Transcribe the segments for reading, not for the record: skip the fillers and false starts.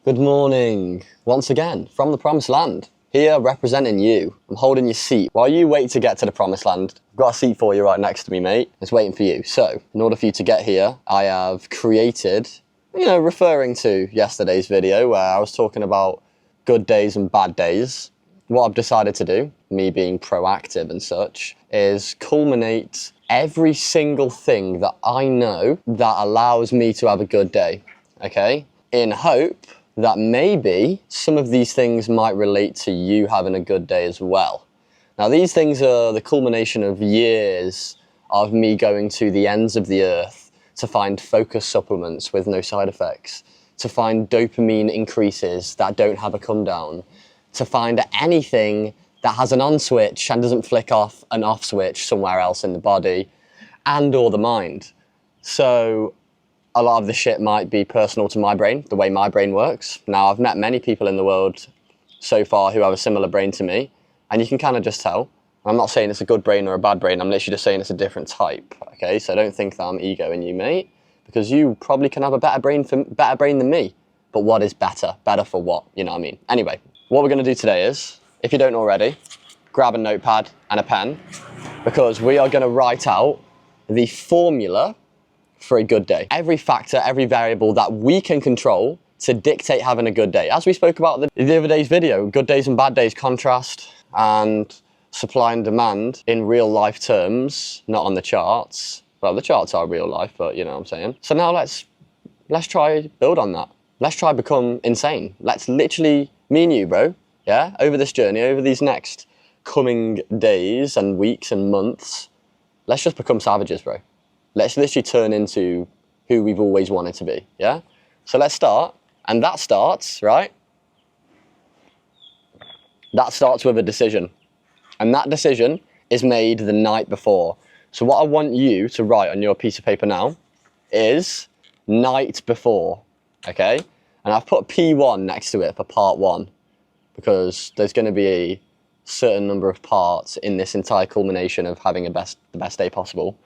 Good morning, once again, from the Promised Land. Here, representing you. I'm holding your seat. While you wait to get to the Promised Land, I've got a seat for you right next to me, mate. It's waiting for you. So, in order for you to get here, I have created, referring to yesterday's video where I was talking about good days and bad days. What I've decided to do, me being proactive and such, is culminate every single thing that I know that allows me to have a good day, okay? In hope that maybe some of these things might relate to you having a good day as well. Now, these things are the culmination of years of me going to the ends of the earth to find focus supplements with no side effects, to find dopamine increases that don't have a come down, to find anything that has an on switch and doesn't flick off an off switch somewhere else in the body and or the mind. So a lot of the shit might be personal to my brain, the way my brain works. Now, I've met many people in the world so far who have a similar brain to me, and you can kind of just tell. I'm not saying it's a good brain or a bad brain, I'm literally just saying it's a different type, okay? So don't think that I'm egoing you, mate, because you probably can have a better brain than me. But what is better? Better for what? You know what I mean? Anyway, what we're gonna do today is, if you don't already, grab a notepad and a pen, because we are gonna write out the formula for a good day. Every factor, every variable that we can control to dictate having a good day. As we spoke about the other day's video, good days and bad days, contrast and supply and demand in real life terms, not on the charts. Well, the charts are real life, but you know what I'm saying. So now let's try build on that. Let's try become insane. Let's literally, me and you, bro, yeah, over this journey, over these next coming days and weeks and months, let's just become savages, bro. Let's literally turn into who we've always wanted to be, yeah? So let's start, and that starts, right? That starts with a decision. And that decision is made the night before. So what I want you to write on your piece of paper now is night before, okay? And I've put P1 next to it for part 1, because there's gonna be a certain number of parts in this entire culmination of having the best day possible.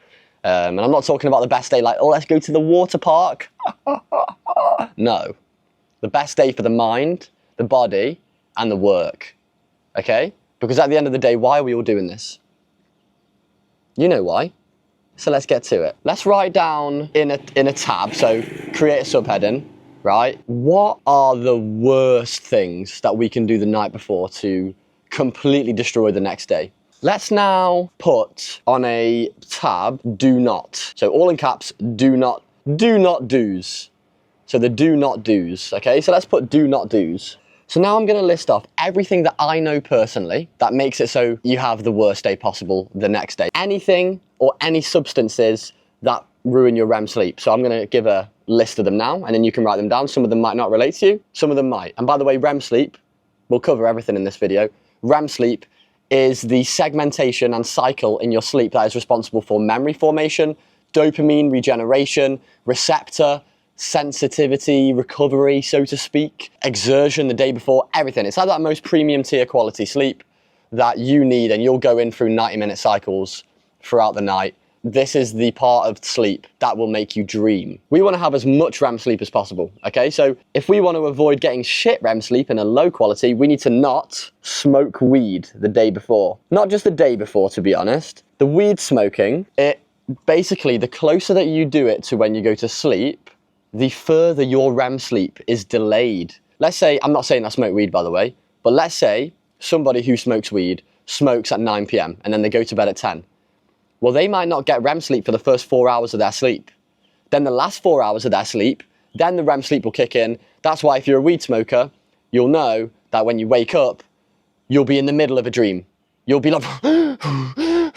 And I'm not talking about the best day like, oh, let's go to the water park. No. The best day for the mind, the body, and the work. Okay? Because at the end of the day, why are we all doing this? You know why. So let's get to it. Let's write down in a tab, so create a subheading, right? What are the worst things that we can do the night before to completely destroy the next day? Let's now put on a tab, do not. So all in caps, do not do's. So the do not do's, okay? So let's put do not do's. So now I'm gonna list off everything that I know personally that makes it so you have the worst day possible the next day. Anything or any substances that ruin your REM sleep. So I'm gonna give a list of them now, and then you can write them down. Some of them might not relate to you, some of them might. And by the way, REM sleep, we'll cover everything in this video. REM sleep is the segmentation and cycle in your sleep that is responsible for memory formation, dopamine regeneration, receptor, sensitivity, recovery, so to speak, exertion the day before, everything. It's like that most premium tier quality sleep that you need, and you'll go in through 90-minute cycles throughout the night. This is the part of sleep that will make you dream. We want to have as much REM sleep as possible, okay? So if we want to avoid getting shit REM sleep in a low quality, we need to not smoke weed the day before. Not just the day before, to be honest. The weed smoking, it basically, the closer that you do it to when you go to sleep, the further your REM sleep is delayed. Let's say, I'm not saying I smoke weed, by the way, but let's say somebody who smokes weed smokes at 9 p.m. and then they go to bed at 10. Well, they might not get REM sleep for the first 4 hours of their sleep. Then the last 4 hours of their sleep, then the REM sleep will kick in. That's why if you're a weed smoker, you'll know that when you wake up, you'll be in the middle of a dream. You'll be like, and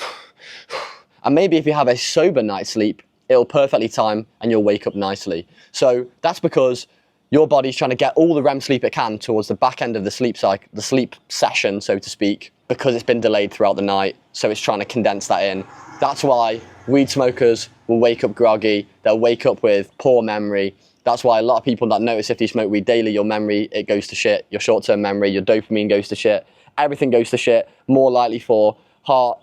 maybe if you have a sober night's sleep, it'll perfectly time and you'll wake up nicely. So that's because your body's trying to get all the REM sleep it can towards the back end of the sleep cycle, the sleep session, so to speak, because it's been delayed throughout the night. So it's trying to condense that in. That's why weed smokers will wake up groggy. They'll wake up with poor memory. That's why a lot of people that notice if you smoke weed daily, your memory, it goes to shit. Your short-term memory, your dopamine goes to shit. Everything goes to shit. More likely for heart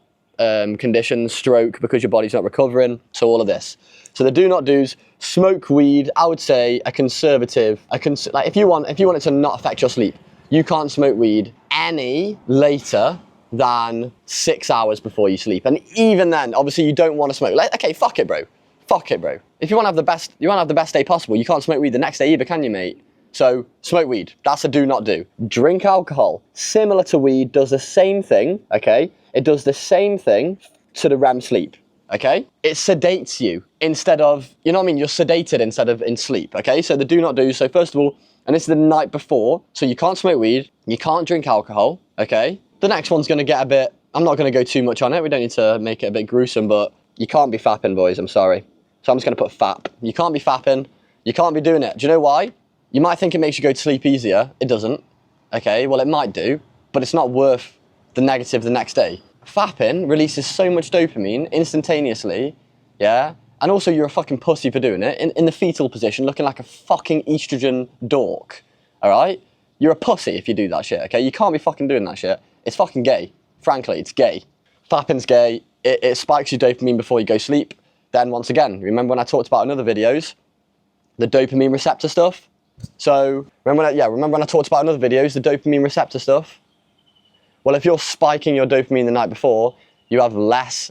conditions, stroke because your body's not recovering, so all of this. So the do not do's: smoke weed. I would say a conservative, like if you want it to not affect your sleep, you can't smoke weed any later than 6 hours before you sleep. And even then, obviously you don't want to smoke. Like, okay, fuck it, bro. Fuck it, bro. If you want to have the best day possible, you can't smoke weed the next day either, can you, mate? So smoke weed. That's a do not do. Drink alcohol. Similar to weed, does the same thing, okay? It does the same thing to the REM sleep, okay? It sedates you instead of, you know what I mean? You're sedated instead of in sleep, okay? So the do not do. So first of all, and this is the night before, so you can't smoke weed, you can't drink alcohol, okay? The next one's gonna get a bit, I'm not gonna go too much on it, we don't need to make it a bit gruesome, but you can't be fapping, boys, I'm sorry. So I'm just gonna put fap. You can't be fapping, you can't be doing it. Do you know why? You might think it makes you go to sleep easier, it doesn't, okay? Well, it might do, but it's not worth the negative the next day. Fapping releases so much dopamine instantaneously, yeah? And also you're a fucking pussy for doing it, in the fetal position, looking like a fucking estrogen dork, all right? You're a pussy if you do that shit, okay? You can't be fucking doing that shit. It's fucking gay. Frankly, it's gay. Fapping's gay. It spikes your dopamine before you go sleep. Then once again, remember when I talked about in other videos, the dopamine receptor stuff? So, remember when I talked about in other videos, the dopamine receptor stuff? Well, if you're spiking your dopamine the night before, you have less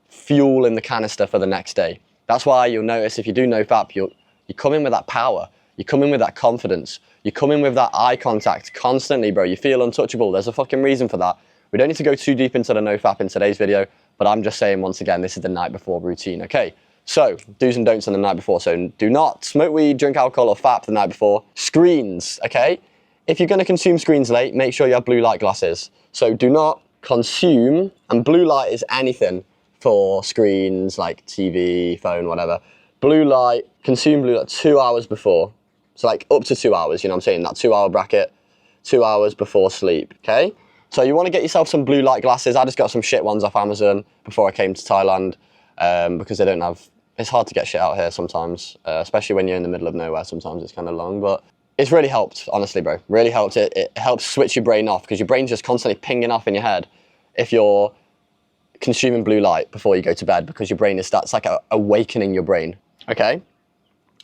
fuel in the canister for the next day. That's why you'll notice if you do no fap, you come in with that power. You come in with that confidence. You come in with that eye contact constantly, bro. You feel untouchable. There's a fucking reason for that. We don't need to go too deep into the no fap in today's video, but I'm just saying once again, this is the night before routine, okay? So, do's and don'ts on the night before. So do not smoke weed, drink alcohol, or fap the night before. Screens, okay? If you're gonna consume screens late, make sure you have blue light glasses. So do not consume, and blue light is anything for screens like TV, phone, whatever. Blue light, consume blue light 2 hours before. So like up to 2 hours, you know what I'm saying? That 2 hour bracket, 2 hours before sleep, okay? So you wanna get yourself some blue light glasses. I just got some shit ones off Amazon before I came to Thailand because they don't have, it's hard to get shit out here sometimes, especially when you're in the middle of nowhere. Sometimes it's kind of long, but it's really helped, honestly, bro. Really helped. It helps switch your brain off because your brain's just constantly pinging off in your head if you're consuming blue light before you go to bed because your brain starts like awakening your brain, okay?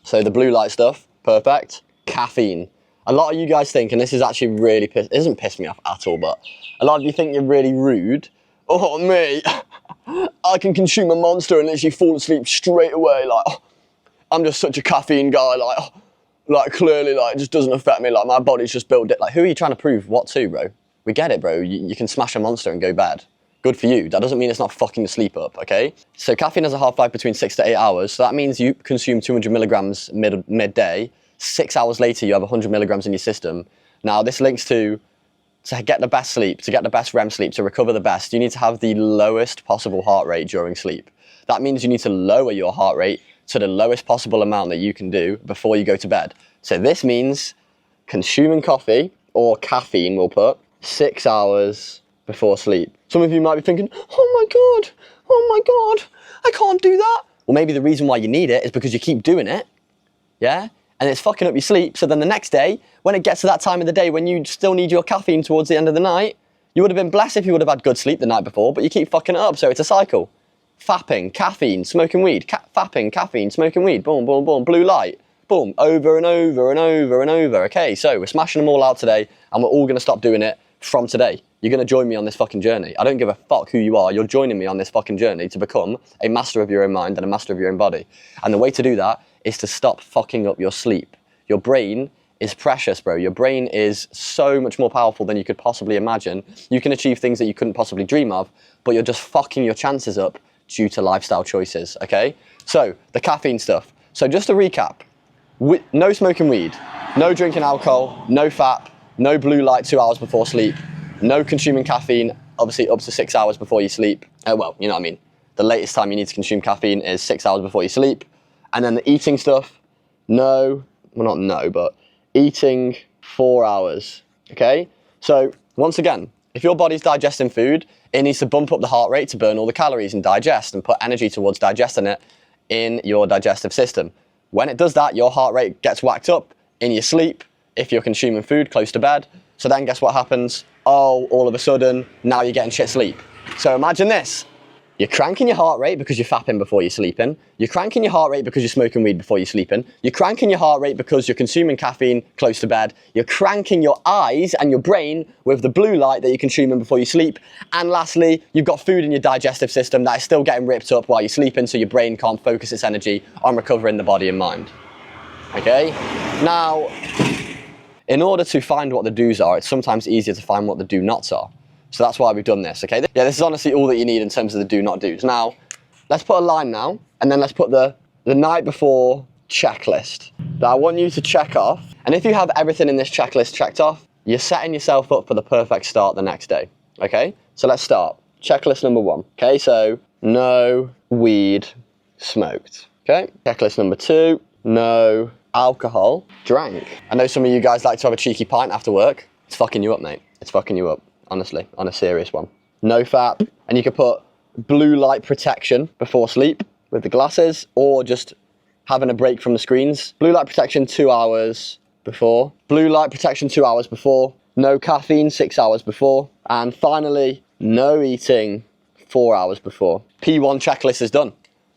So the blue light stuff, perfect. Caffeine. A lot of you guys think, and this is actually really, it doesn't piss me off at all, but a lot of you think you're really rude. Oh, me, I can consume a Monster and literally fall asleep straight away. Like, oh, I'm just such a caffeine guy. Like clearly, like, it just doesn't affect me. Like, my body's just built it. Like, who are you trying to prove what to, bro? We get it, bro. You can smash a Monster and go bad. Good for you. That doesn't mean it's not fucking your sleep up, okay? So caffeine has a half-life between 6 to 8 hours. So that means you consume 200 milligrams midday. 6 hours later, you have 100 milligrams in your system. Now, this links to get the best sleep, to get the best REM sleep, to recover the best, you need to have the lowest possible heart rate during sleep. That means you need to lower your heart rate to the lowest possible amount that you can do before you go to bed. So this means consuming coffee, or caffeine we'll put, 6 hours before sleep. Some of you might be thinking, oh my God, I can't do that. Well, maybe the reason why you need it is because you keep doing it, yeah? And it's fucking up your sleep. So then the next day, when it gets to that time of the day when you still need your caffeine towards the end of the night, you would have been blessed if you would have had good sleep the night before, but you keep fucking it up, so it's a cycle. Fapping, caffeine, smoking weed, fapping, caffeine, smoking weed, boom, boom, boom, blue light, boom, over and over and over and over. Okay, so we're smashing them all out today, and we're all gonna stop doing it from today. You're gonna join me on this fucking journey. I don't give a fuck who you are, you're joining me on this fucking journey to become a master of your own mind and a master of your own body. And the way to do that is to stop fucking up your sleep. Your brain is precious, bro. Your brain is so much more powerful than you could possibly imagine. You can achieve things that you couldn't possibly dream of, but you're just fucking your chances up due to lifestyle choices, okay? So, the caffeine stuff. So just to recap, no smoking weed, no drinking alcohol, no fap, no blue light 2 hours before sleep, no consuming caffeine, obviously up to 6 hours before you sleep. Well, you know what I mean. The latest time you need to consume caffeine is 6 hours before you sleep. And then the eating stuff, no, well not no, but eating 4 hours, okay? So once again, if your body's digesting food, it needs to bump up the heart rate to burn all the calories and digest and put energy towards digesting it in your digestive system. When it does that, your heart rate gets whacked up in your sleep if you're consuming food close to bed. So then guess what happens? Oh, all of a sudden, now you're getting shit sleep. So imagine this. You're cranking your heart rate because you're fapping before you're sleeping. You're cranking your heart rate because you're smoking weed before you're sleeping. You're cranking your heart rate because you're consuming caffeine close to bed. You're cranking your eyes and your brain with the blue light that you're consuming before you sleep. And lastly, you've got food in your digestive system that is still getting ripped up while you're sleeping, so your brain can't focus its energy on recovering the body and mind. Okay? Now, in order to find what the do's are, it's sometimes easier to find what the do-nots are. So that's why we've done this, okay? Yeah, this is honestly all that you need in terms of the do-not-do's. Now, let's put a line now, and then let's put the night before checklist that I want you to check off. And if you have everything in this checklist checked off, you're setting yourself up for the perfect start the next day, okay? So let's start. Checklist number 1, okay? So, no weed smoked, okay? Checklist number 2, no alcohol drank. I know some of you guys like to have a cheeky pint after work. It's fucking you up, mate. It's fucking you up. Honestly, on a serious one. No fap, and you could put blue light protection before sleep with the glasses, or just having a break from the screens. Blue light protection 2 hours before. Blue light protection 2 hours before. No caffeine 6 hours before. And finally, no eating 4 hours before. P1 checklist is done.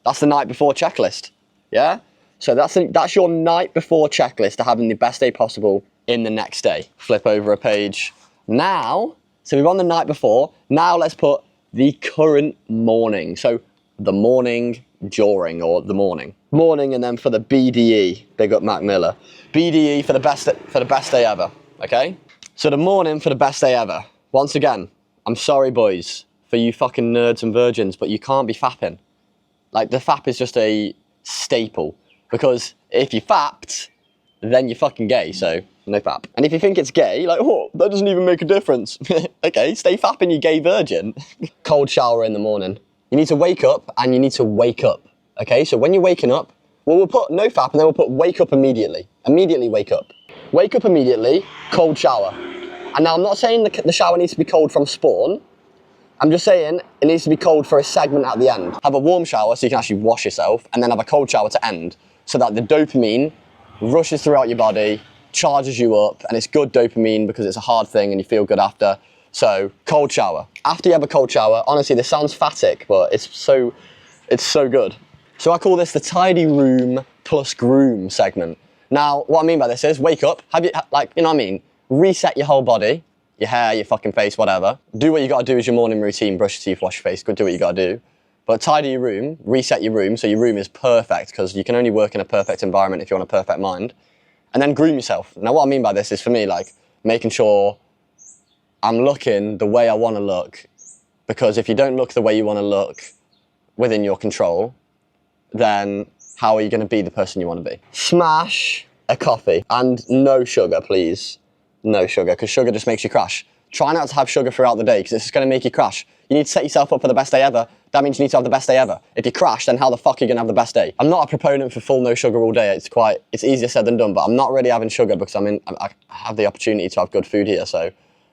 That's the night before checklist, yeah? So that's your night before checklist to having the best day possible in the next day. Flip over a page. Now, so we're on the night before. Now let's put the current morning. So the morning during, or the morning. Morning, and then for the BDE, big up Mac Miller. BDE for the best day ever, okay? So the morning for the best day ever. Once again, I'm sorry boys, for you fucking nerds and virgins, but you can't be fapping. Like, the fap is just a staple. Because if you fapped, then you're fucking gay, so no fap. And if you think it's gay, like, oh, that doesn't even make a difference. Okay, stay fapping, you gay virgin. Cold shower in the morning. You need to wake up, and you need to wake up. Okay, so when you're waking up, well, we'll put no fap, and then we'll put wake up immediately. Immediately wake up. Wake up immediately, cold shower. And now I'm not saying the shower needs to be cold from spawn. I'm just saying it needs to be cold for a segment at the end. Have a warm shower so you can actually wash yourself, and then have a cold shower to end, so that the dopamine rushes throughout your body, charges you up, and it's good dopamine because it's a hard thing and you feel good after. So, cold shower. After you have a cold shower, honestly, this sounds phatic, but it's so good. So I call this the tidy room plus groom segment. Now, what I mean by this is, wake up, have you, like, you know what I mean? Reset your whole body, your hair, your fucking face, whatever. Do what you gotta do as your morning routine, brush your teeth, wash your face, go do what you gotta do. But tidy your room, reset your room, so your room is perfect, because you can only work in a perfect environment if you're on a perfect mind. And then groom yourself. Now what I mean by this is, for me, like, making sure I'm looking the way I want to look, because if you don't look the way you want to look within your control, then how are you going to be the person you want to be? Smash a coffee, and no sugar, please. No sugar, because sugar just makes you crash. Try not to have sugar throughout the day, because it's just going to make you crash. You need to set yourself up for the best day ever. That means you need to have the best day ever. If you crash, then how the fuck are you going to have the best day? I'm not a proponent for full no sugar all day. It's easier said than done, but I'm not really having sugar because I have the opportunity to have good food here. So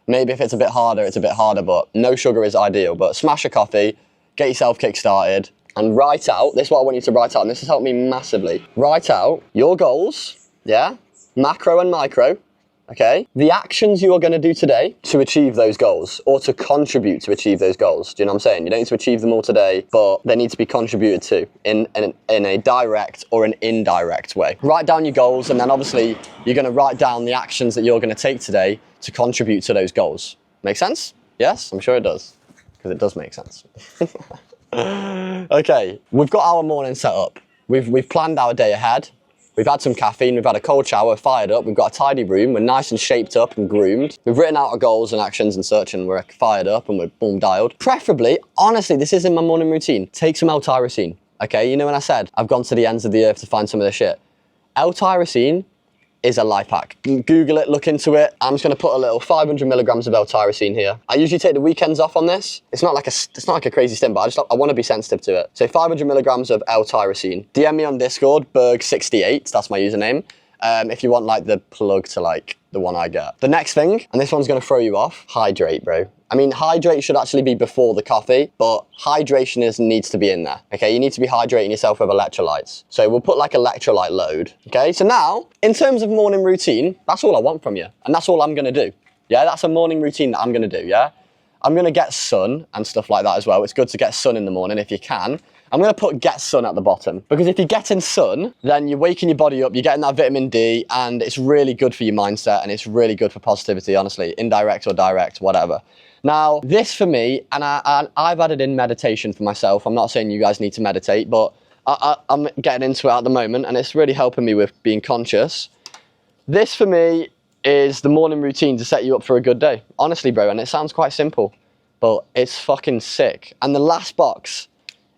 maybe if it's a bit harder, it's a bit harder, but no sugar is ideal. But smash a coffee, get yourself kick-started, and write out, this is what I want you to write out, and this has helped me massively. Write out your goals, yeah? Macro and micro. Okay, the actions you are going to do today to achieve those goals, or to contribute to achieve those goals. Do you know what I'm saying? You don't need to achieve them all today, but they need to be contributed to in a direct or an indirect way. Write down your goals, and then obviously you're going to write down the actions that you're going to take today to contribute to those goals. Make sense? Yes, I'm sure it does, because it does make sense. Okay, we've got our morning set up. We've planned our day ahead. We've had some caffeine, we've had a cold shower, fired up, we've got a tidy room, we're nice and shaped up and groomed. We've written out our goals and actions and such, and we're fired up and we're boom dialed. Preferably, honestly, this is in my morning routine, take some L-tyrosine, okay? You know when I said, I've gone to the ends of the earth to find some of this shit? L-tyrosine is a life hack. Google it, look into it. I'm just gonna put a little 500 milligrams of L-tyrosine here. I usually take the weekends off on this. It's not like a crazy stint, but I wanna be sensitive to it. So 500 milligrams of L-tyrosine. DM me on Discord, BERG68, that's my username. If you want like the plug to like the one I get. The next thing, and this one's gonna throw you off, hydrate, bro. I mean, hydrate should actually be before the coffee, but hydration needs to be in there, okay? You need to be hydrating yourself with electrolytes. So we'll put like electrolyte load, okay? So now, in terms of morning routine, that's all I want from you, and that's all I'm gonna do. Yeah, that's a morning routine that I'm gonna do, yeah? I'm going to get sun and stuff like that as well. It's good to get sun in the morning if you can. I'm going to put get sun at the bottom, because if you're getting sun, then you're waking your body up, you're getting that vitamin D, and it's really good for your mindset, and it's really good for positivity, honestly, indirect or direct, whatever. Now, this for me, and I've added in meditation for myself. I'm not saying you guys need to meditate, but I'm getting into it at the moment, and it's really helping me with being conscious. This for me is the morning routine to set you up for a good day. Honestly, bro, and it sounds quite simple, but it's fucking sick. And the last box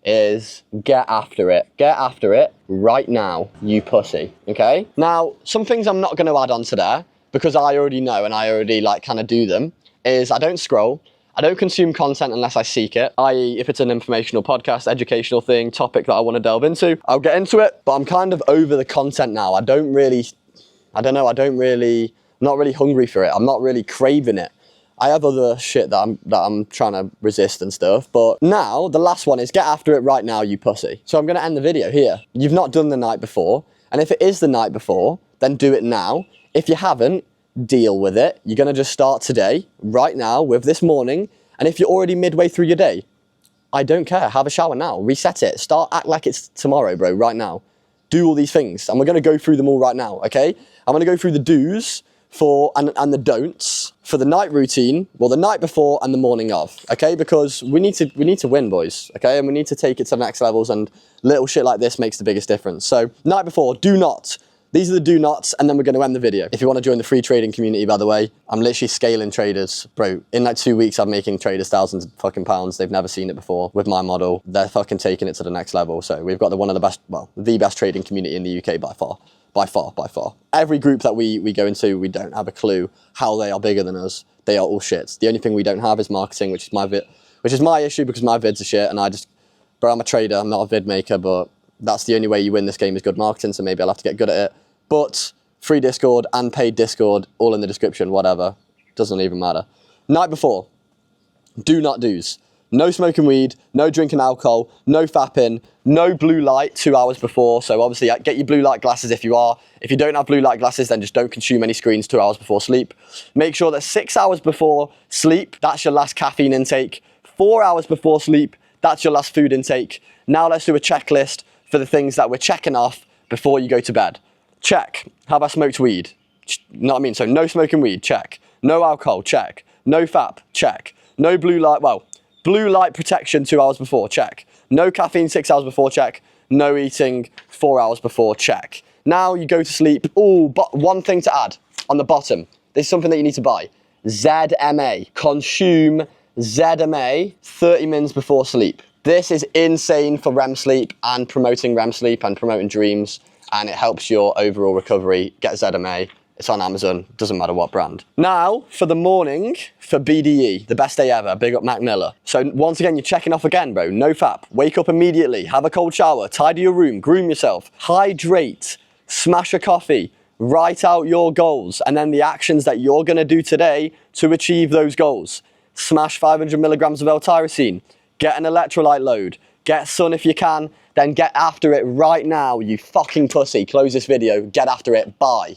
is get after it. Get after it right now, you pussy, okay? Now, some things I'm not going to add on to there, because I already know and I already like kind of do them, is I don't scroll. I don't consume content unless I seek it, i.e. if it's an informational podcast, educational thing, topic that I want to delve into, I'll get into it, but I'm kind of over the content now. I'm not really hungry for it. I'm not really craving it. I have other shit that I'm trying to resist and stuff. But now, the last one is get after it right now, you pussy. So I'm going to end the video here. You've not done the night before. And if it is the night before, then do it now. If you haven't, deal with it. You're going to just start today, right now, with this morning. And if you're already midway through your day, I don't care. Have a shower now. Reset it. Act like it's tomorrow, bro, right now. Do all these things. And we're going to go through them all right now, okay? I'm going to go through the do's and the don'ts for the night routine, well, the night before and the morning of, okay? Because we need to win, boys, okay? And we need to take it to the next levels, and little shit like this makes the biggest difference. So night before, do not. These are the do nots, and then we're going to end the video. If you want to join the free trading community, by the way, I'm literally scaling traders. Bro, in like 2 weeks, I'm making traders thousands of fucking pounds. They've never seen it before with my model. They're fucking taking it to the next level. So we've got the best trading community in the UK by far. By far. Every group that we go into, we don't have a clue how they are bigger than us. They are all shit. The only thing we don't have is marketing, which is my issue, because my vids are shit, and I'm a trader, I'm not a vid maker, but that's the only way you win this game is good marketing, so maybe I'll have to get good at it. But free Discord and paid Discord, all in the description, whatever. Doesn't even matter. Night before, do not do's. No smoking weed, no drinking alcohol, no fapping, no blue light 2 hours before. So obviously get your blue light glasses if you are. If you don't have blue light glasses, then just don't consume any screens 2 hours before sleep. Make sure that 6 hours before sleep, that's your last caffeine intake. 4 hours before sleep, that's your last food intake. Now let's do a checklist for the things that we're checking off before you go to bed. Check. Have I smoked weed? Know what I mean? So no smoking weed, check. No alcohol, check. No fap, check. No blue light, blue light protection 2 hours before, check. No caffeine 6 hours before, check. No eating 4 hours before, check. Now you go to sleep. Oh, but one thing to add on the bottom. This is something that you need to buy. ZMA. Consume ZMA 30 minutes before sleep. This is insane for REM sleep and promoting REM sleep and promoting dreams, and it helps your overall recovery. Get ZMA. It's on Amazon, doesn't matter what brand. Now, for the morning, for BDE, the best day ever, big up Mac Miller. So once again, you're checking off again, bro, no fap. Wake up immediately, have a cold shower, tidy your room, groom yourself, hydrate, smash a coffee, write out your goals, and then the actions that you're gonna do today to achieve those goals. Smash 500 milligrams of L-tyrosine, get an electrolyte load, get sun if you can, then get after it right now, you fucking pussy. Close this video, get after it, bye.